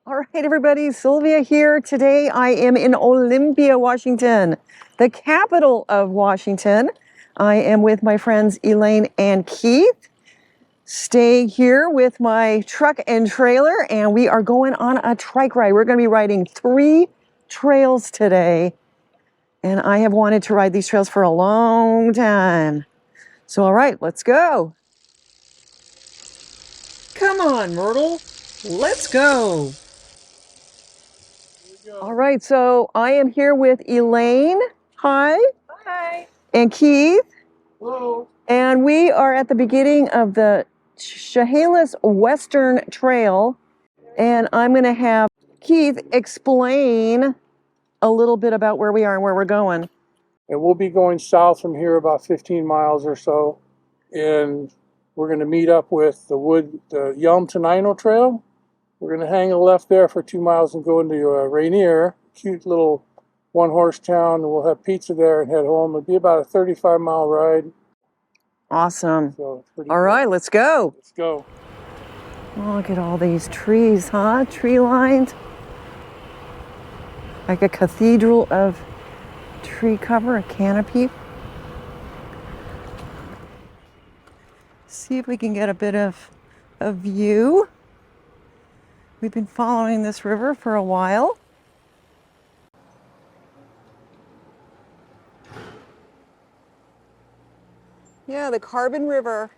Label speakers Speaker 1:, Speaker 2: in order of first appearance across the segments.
Speaker 1: All right, everybody, Sylvia here. Today I am in Olympia, Washington, the capital of Washington. I am with my friends Elaine and Keith. Stay here with my truck and trailer, and we are going on a trike ride. We're going to be riding 3 trails today, and I have wanted to ride these trails for a long time. So, all right, let's go. Come on, Myrtle. Let's go. All right, so I am here with Elaine. Hi.
Speaker 2: Hi.
Speaker 1: And Keith.
Speaker 2: Hello.
Speaker 1: And we are at the beginning of the Chehalis Western Trail. And I'm going to have Keith explain a little bit about where we are and where we're going.
Speaker 2: And we'll be going south from here about 15 miles or so. And we're going to meet up with the Yelm to Nino Trail. We're going to hang a left there for 2 miles and go into Rainier, cute little one-horse town. And we'll have pizza there and head home. It'll be about a 35-mile ride.
Speaker 1: Awesome.
Speaker 2: So
Speaker 1: all right, let's go.
Speaker 2: Let's go.
Speaker 1: Oh, look at all these trees, huh? Tree lined. Like a cathedral of tree cover, a canopy. See if we can get a bit of a view. We've been following this river for a while. Yeah, the Carbon River.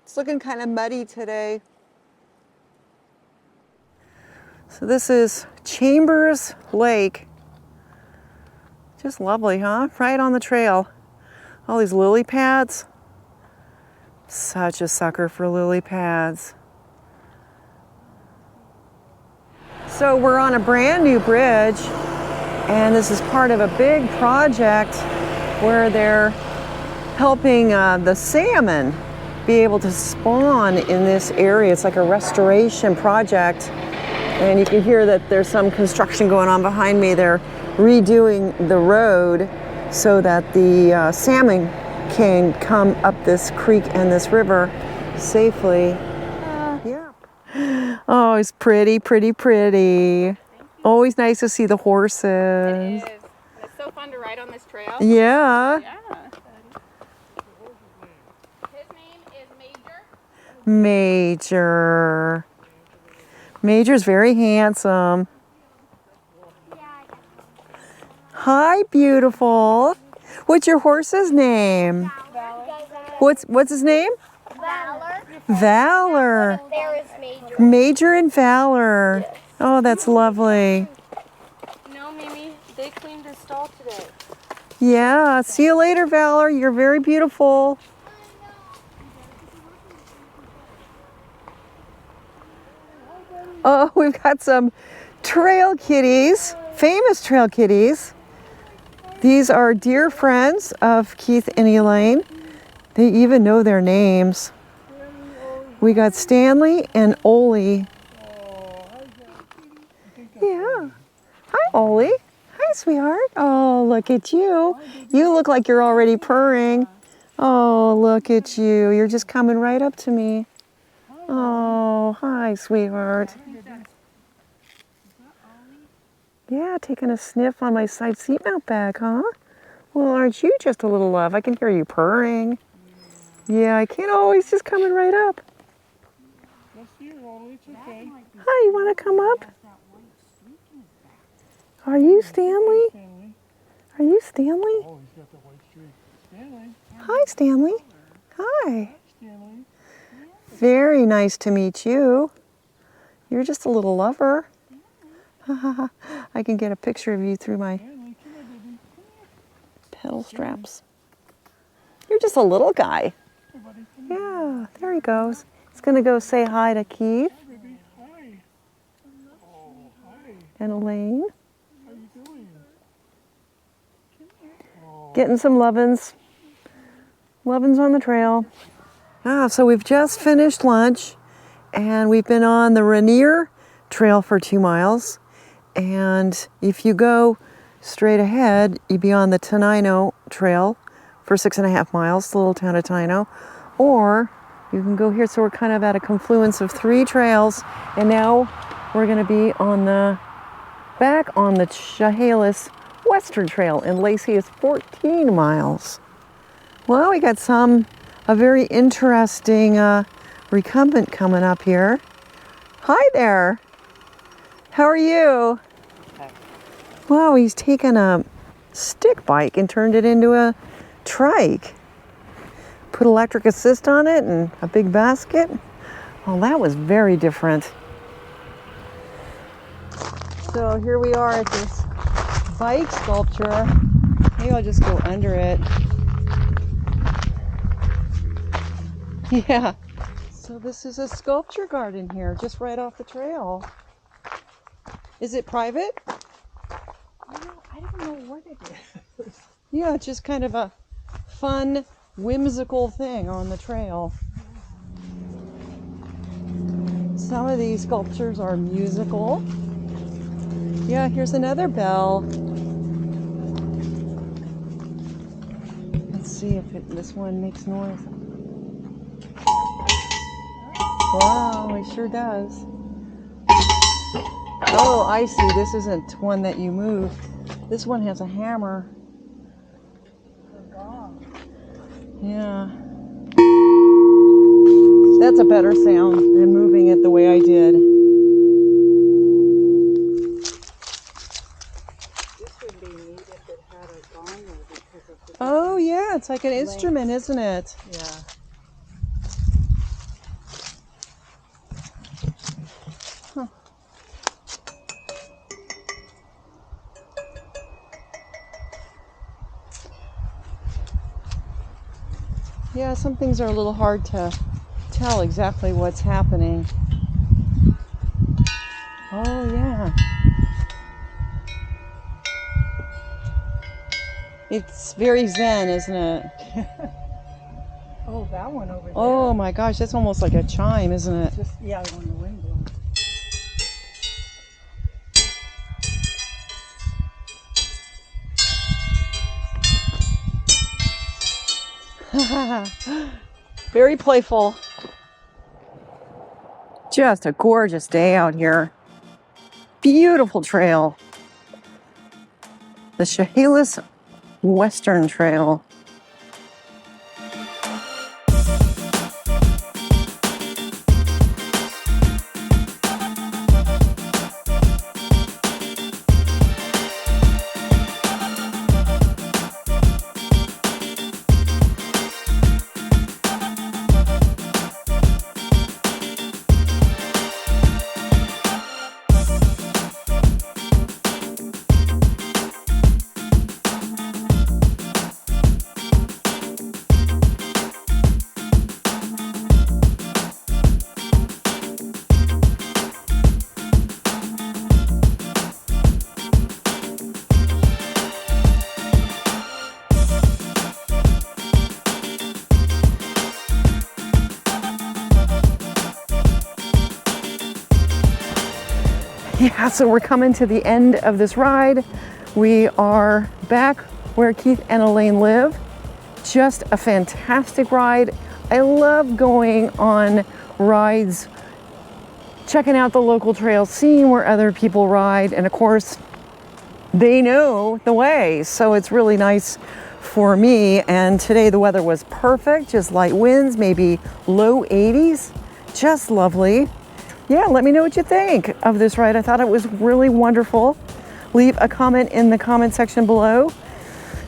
Speaker 1: It's looking kind of muddy today. So this is Chambers Lake. Just lovely, huh? Right on the trail. All these lily pads. Such a sucker for lily pads. So we're on a brand new bridge, and this is part of a big project where they're helping the salmon be able to spawn in this area. It's like a restoration project, and you can hear that there's some construction going on behind me. They're redoing the road so that the salmon can come up this creek and this river safely. Yeah. Oh, it's pretty, pretty, pretty. Always nice to see the horses.
Speaker 3: It is. It's so fun to ride on this trail.
Speaker 1: Yeah.
Speaker 3: Yeah. His name is Major.
Speaker 1: Major. Major's very handsome. Hi, beautiful. What's your horse's name? What's his name?
Speaker 4: Valor.
Speaker 1: Valor.
Speaker 4: There is Major.
Speaker 1: Major and Valor. Oh, that's lovely.
Speaker 3: No, Mimi, they cleaned his stall today.
Speaker 1: Yeah. See you later, Valor. You're very beautiful. Oh, we've got some trail kitties, famous trail kitties. These are dear friends of Keith and Elaine. They even know their names. We got Stanley and Oli. Yeah. Hi, Oli. Hi, sweetheart. Oh, look at you. You look like you're already purring. Oh, look at you. You're just coming right up to me. Oh, hi, sweetheart. Yeah, taking a sniff on my side seat mount bag, huh? Well, aren't you just a little love? I can hear you purring. Yeah, I can't always just coming right up. Hi, you want to come up? Are you Stanley? Are you Stanley?
Speaker 2: Oh, he's got the white streak. Stanley.
Speaker 1: Hi, Stanley. Hi.
Speaker 2: Stanley.
Speaker 1: Very nice to meet you. You're just a little lover. I can get a picture of you through my pedal straps. You're just a little guy. Yeah, there he goes. He's going to go say hi to Keith and Elaine.
Speaker 2: How you doing?
Speaker 1: Getting some lovin's. Lovin's on the trail. So we've just finished lunch, and we've been on the Rainier trail for 2 miles. And if you go straight ahead, you'd be on the Tenino trail for 6.5 miles, the little town of Tenino. Or you can go here. So we're kind of at a confluence of 3 trails, and now We're going to be back on the Chehalis Western Trail, and Lacey is 14 miles. Well, we got a very interesting recumbent coming up here. Hi there. How are you?
Speaker 5: Hi.
Speaker 1: Wow, he's taken a stick bike and turned it into a trike. Put electric assist on it and a big basket. Well, that was very different. So here we are at this bike sculpture. Maybe I'll just go under it. Yeah. So this is a sculpture garden here, just right off the trail. Is it private?
Speaker 5: I don't know what it is.
Speaker 1: Yeah, it's just kind of a fun, whimsical thing on the trail. Some of these sculptures are musical. Yeah, here's another bell. Let's see if this one makes noise. Wow, it sure does. Oh, I see. This isn't one that you move. This one has a hammer. Yeah. That's a better sound than moving it the way I did.
Speaker 5: This would be neat if it had a gong because of the
Speaker 1: Oh, yeah. It's like an instrument, isn't it?
Speaker 5: yeah.
Speaker 1: Yeah, some things are a little hard to tell exactly what's happening. Oh, yeah. It's very zen, isn't it?
Speaker 5: Oh, that one over there.
Speaker 1: Oh my gosh, that's almost like a chime, isn't it?
Speaker 5: Just, yeah, on the wind blows.
Speaker 1: Very playful. Just a gorgeous day out here. Beautiful trail. The Chehalis Western Trail. Yeah, so we're coming to the end of this ride. We are back where Keith and Elaine live. Just a fantastic ride. I love going on rides, checking out the local trails, seeing where other people ride, and of course, they know the way, so it's really nice for me. And today the weather was perfect, just light winds, maybe low 80s, just lovely. Yeah, let me know what you think of this ride. I thought it was really wonderful. Leave a comment in the comment section below.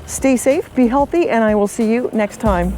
Speaker 1: Stay safe, be healthy, and I will see you next time.